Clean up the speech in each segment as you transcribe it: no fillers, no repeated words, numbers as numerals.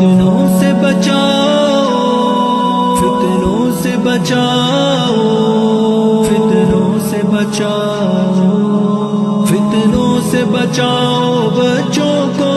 فتنوں سے بچاؤ، فتنوں سے بچاؤ، فتنوں سے بچاؤ، فتنوں سے بچاؤ بچوں کو۔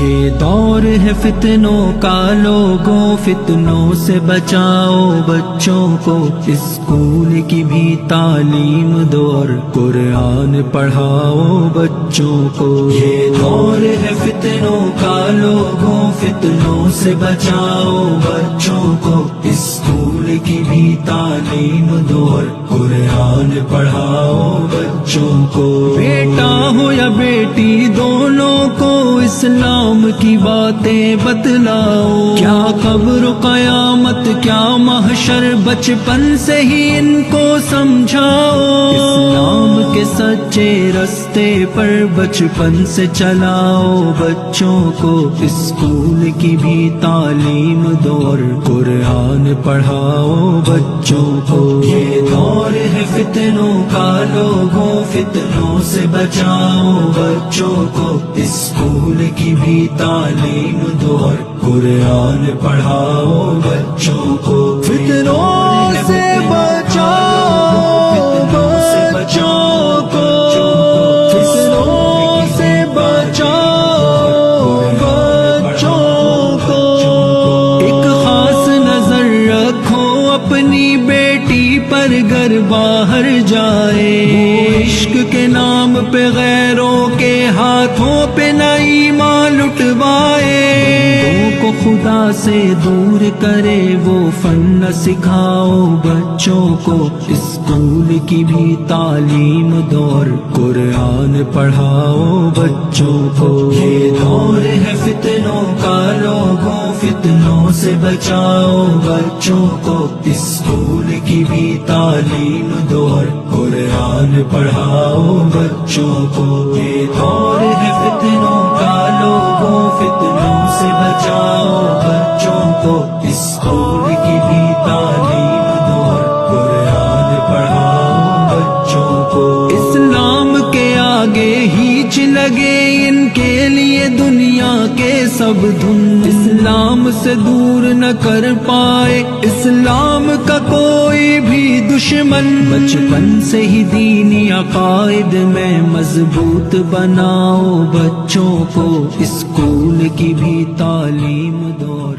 یہ دور ہے فتنوں کا لوگوں، فتنوں سے بچاؤ بچوں کو۔ اسکول کی بھی تعلیم دو اور قرآن پڑھاؤ بچوں کو۔ یہ دور ہے فتنوں کا لوگوں، فتنوں سے بچاؤ بچوں کو۔ اسکول کی بھی تعلیم دو اور قرآن پڑھاؤ بچوں کو۔ بیٹا ہو یا بیٹی دونوں کو اسلام کی باتیں بتلاؤ، کیا قبر و قیامت کیا محشر بچپن سے ہی ان کو سمجھاؤ۔ اسلام کے سچے رستے پر بچپن سے چلاؤ بچوں کو۔ اسکول کی بھی تعلیم دو اور قرآن پڑھاؤ بچوں کو۔ یہ دور ہے فتنوں کا لوگوں، فتنوں سے بچاؤ بچوں کو۔ اسکول کی بھی تعلیم دو اور قرآن پڑھاؤ بچوں کو۔ فتنوں سے بچاؤ بچوں کو، فتنوں سے بچاؤ بچوں کو۔ ایک خاص نظر رکھو اپنی بیٹی پر گر باہر جائے، عشق کے نام پہ غیروں کے ہاتھوں پہ نہ ایمان لٹوائے۔ کو خدا سے دور کرے وہ فن نہ سکھاؤ بچوں کو۔ اسکول کی بھی تعلیم دو اور قرآن پڑھاؤ بچوں کو۔ یہ دور ہے فتنوں کا لوگوں، فتنوں سے بچاؤ بچوں کو۔ اسکول کی بھی تعلیم دو اور قرآن پڑھاؤ بچوں کو۔ یہ دور ہے فتنوں کا لوگوں، فتنوں سے بچاؤ بچوں کو۔ اسکول کی بھی تعلیم دو اور قرآن پڑھاؤ بچوں کو۔ اسلام کے آگے ہیچ لگے ان کے لیے دنیا کے سب دھن، اسلام سے دور نہ کر پائے اسلام کا کوئی بھی دشمن۔ بچپن سے ہی دینی عقائد میں مضبوط بناؤ بچوں کو۔ اسکول کی بھی تعلیم دو اور